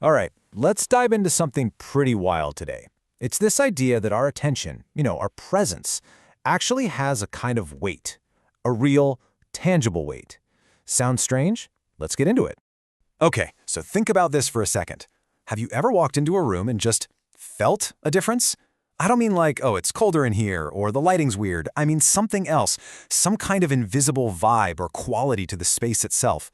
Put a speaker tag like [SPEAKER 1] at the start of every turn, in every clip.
[SPEAKER 1] All right, let's dive into something pretty wild today. It's this idea that our attention, our presence, actually has a kind of weight, a real, tangible weight. Sounds strange? Let's get into it. Okay, so think about this for a second. Have you ever walked into a room and just felt a difference? I don't mean like, oh, it's colder in here, or the lighting's weird. I mean something else, some kind of invisible vibe or quality to the space itself.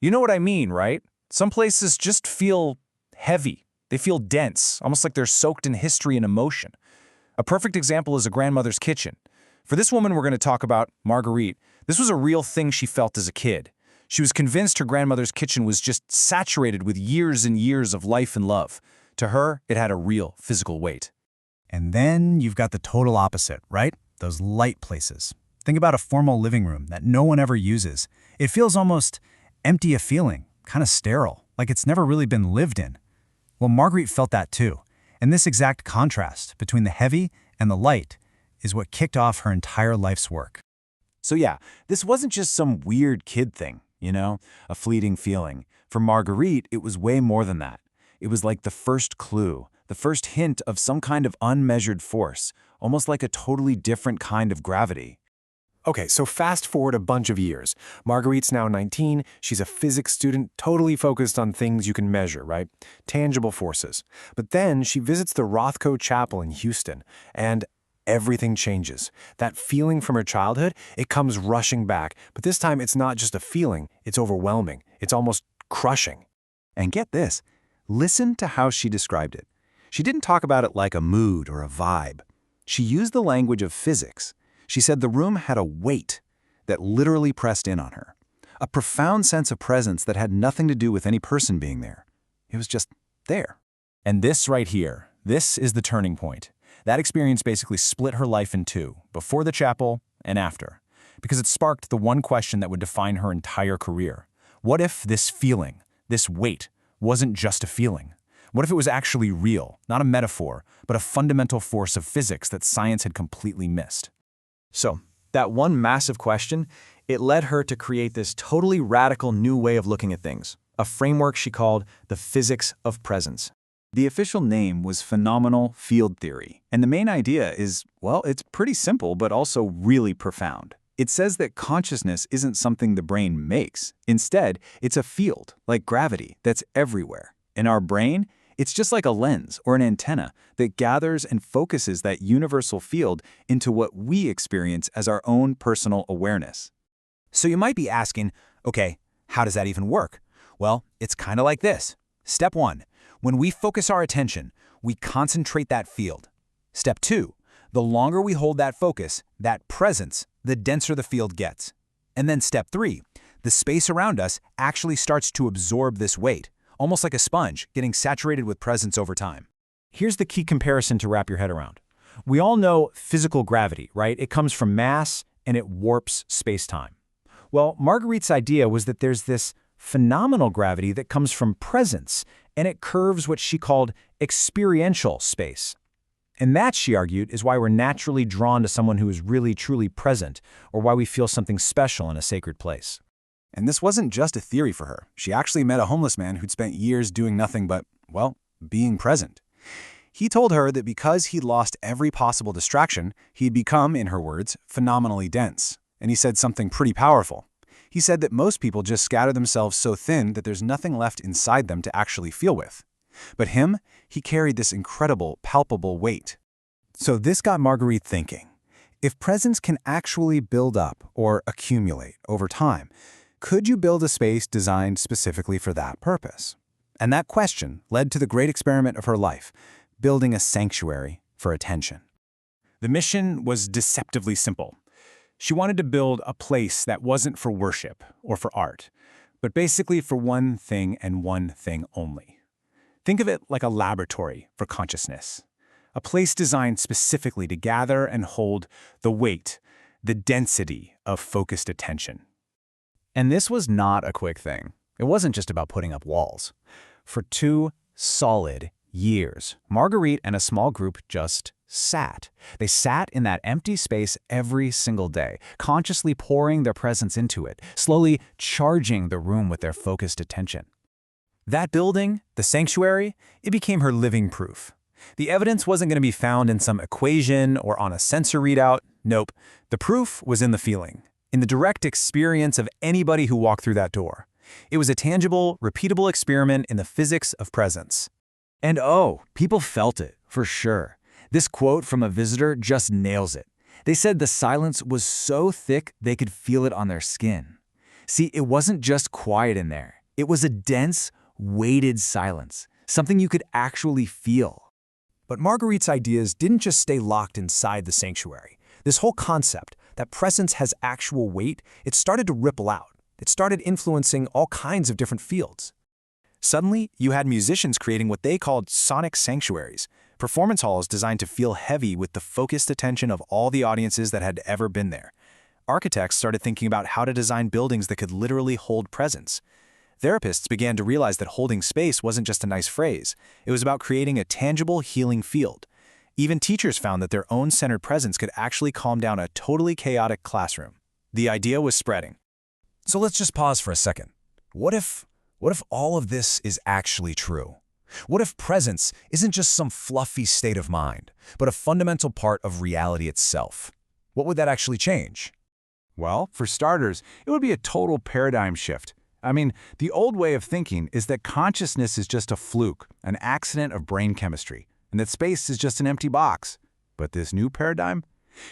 [SPEAKER 2] You know what I mean, right? Some places just feel heavy. They feel dense, almost like they're soaked in history and emotion. A perfect example is a grandmother's kitchen. For this woman we're going to talk about, Marguerite, this was a real thing she felt as a kid. She was convinced her grandmother's kitchen was just saturated with years and years of life and love. To her, it had a real physical weight.
[SPEAKER 3] And then you've got the total opposite, right? Those light places. Think about a formal living room that no one ever uses. It feels almost empty of feeling, kind of sterile, like it's never really been lived in. Well, Marguerite felt that too. And this exact contrast between the heavy and the light is what kicked off her entire life's work.
[SPEAKER 1] So yeah, this wasn't just some weird kid thing, a fleeting feeling. For Marguerite, it was way more than that. It was like the first clue, the first hint of some kind of unmeasured force, almost like a totally different kind of gravity.
[SPEAKER 4] Okay, so fast forward a bunch of years. Marguerite's now 19, she's a physics student, totally focused on things you can measure, right? Tangible forces. But then she visits the Rothko Chapel in Houston, and everything changes. That feeling from her childhood, it comes rushing back. But this time it's not just a feeling, it's overwhelming. It's almost crushing.
[SPEAKER 1] And get this, listen to how she described it. She didn't talk about it like a mood or a vibe. She used the language of physics. She said the room had a weight that literally pressed in on her, a profound sense of presence that had nothing to do with any person being there. It was just there.
[SPEAKER 2] And this right here, this is the turning point. That experience basically split her life in two, before the chapel and after, because it sparked the one question that would define her entire career. What if this feeling, this weight, wasn't just a feeling? What if it was actually real, not a metaphor, but a fundamental force of physics that science had completely missed?
[SPEAKER 5] So, that one massive question, it led her to create this totally radical new way of looking at things, a framework she called the physics of presence.
[SPEAKER 6] The official name was phenomenal field theory, and the main idea is, well, it's pretty simple but also really profound. It says that consciousness isn't something the brain makes. Instead, it's a field, like gravity, that's everywhere. In our brain, it's just like a lens or an antenna that gathers and focuses that universal field into what we experience as our own personal awareness.
[SPEAKER 1] So you might be asking, okay, how does that even work? Well, it's kind of like this. Step 1, when we focus our attention, we concentrate that field. Step 2, the longer we hold that focus, that presence, the denser the field gets. And then step 3, the space around us actually starts to absorb this weight, almost like a sponge getting saturated with presence over time.
[SPEAKER 2] Here's the key comparison to wrap your head around. We all know physical gravity, right? It comes from mass and it warps space-time. Well, Marguerite's idea was that there's this phenomenal gravity that comes from presence, and it curves what she called experiential space. And that, she argued, is why we're naturally drawn to someone who is really, truly present, or why we feel something special in a sacred place.
[SPEAKER 1] And this wasn't just a theory for her. She actually met a homeless man who'd spent years doing nothing but, well, being present. He told her that because he'd lost every possible distraction, he'd become, in her words, phenomenally dense. And he said something pretty powerful. He said that most people just scatter themselves so thin that there's nothing left inside them to actually feel with. But him, he carried this incredible, palpable weight. So this got Marguerite thinking. If presence can actually build up or accumulate over time, could you build a space designed specifically for that purpose? And that question led to the great experiment of her life, building a sanctuary for attention.
[SPEAKER 2] The mission was deceptively simple. She wanted to build a place that wasn't for worship or for art, but basically for one thing and one thing only. Think of it like a laboratory for consciousness, a place designed specifically to gather and hold the weight, the density of focused attention.
[SPEAKER 3] And this was not a quick thing. It wasn't just about putting up walls. For 2 solid years, Marguerite and a small group just sat. They sat in that empty space every single day, consciously pouring their presence into it, slowly charging the room with their focused attention.
[SPEAKER 2] That building, the sanctuary, it became her living proof. The evidence wasn't going to be found in some equation or on a sensor readout. Nope. The proof was in the feeling, in the direct experience of anybody who walked through that door. It was a tangible, repeatable experiment in the physics of presence.
[SPEAKER 6] And oh, people felt it, for sure. This quote from a visitor just nails it. They said the silence was so thick they could feel it on their skin. See, it wasn't just quiet in there. It was a dense, weighted silence, something you could actually feel.
[SPEAKER 2] But Marguerite's ideas didn't just stay locked inside the sanctuary. This whole concept, that presence has actual weight, it started to ripple out. It started influencing all kinds of different fields.
[SPEAKER 4] Suddenly, you had musicians creating what they called sonic sanctuaries, performance halls designed to feel heavy with the focused attention of all the audiences that had ever been there. Architects started thinking about how to design buildings that could literally hold presence. Therapists began to realize that holding space wasn't just a nice phrase. It was about creating a tangible, healing field. Even teachers found that their own centered presence could actually calm down a totally chaotic classroom. The idea was spreading.
[SPEAKER 1] So let's just pause for a second. What if all of this is actually true? What if presence isn't just some fluffy state of mind, but a fundamental part of reality itself? What would that actually change?
[SPEAKER 6] Well, for starters, it would be a total paradigm shift. I mean, the old way of thinking is that consciousness is just a fluke, an accident of brain chemistry, and that space is just an empty box. But this new paradigm?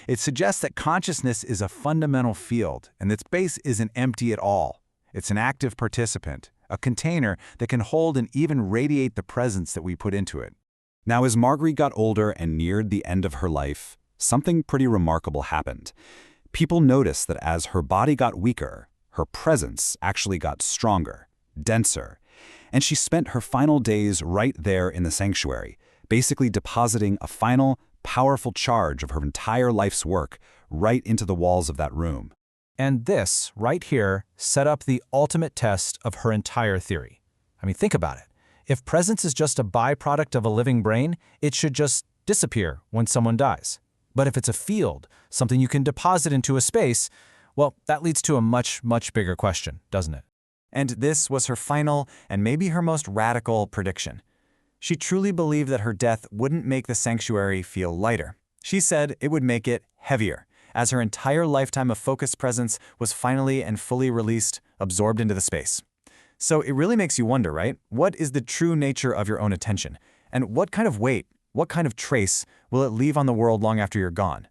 [SPEAKER 6] It suggests that consciousness is a fundamental field, and that space isn't empty at all. It's an active participant, a container that can hold and even radiate the presence that we put into it. Now, as Marguerite got older and neared the end of her life, something pretty remarkable happened. People noticed that as her body got weaker, her presence actually got stronger, denser, and she spent her final days right there in the sanctuary, basically depositing a final, powerful charge of her entire life's work right into the walls of that room.
[SPEAKER 2] And this, right here, set up the ultimate test of her entire theory. I mean, think about it. If presence is just a byproduct of a living brain, it should just disappear when someone dies. But if it's a field, something you can deposit into a space, well, that leads to a much, much bigger question, doesn't it?
[SPEAKER 5] And this was her final and maybe her most radical prediction. She truly believed that her death wouldn't make the sanctuary feel lighter. She said it would make it heavier, as her entire lifetime of focused presence was finally and fully released, absorbed into the space. So it really makes you wonder, right? What is the true nature of your own attention? And what kind of weight, what kind of trace will it leave on the world long after you're gone?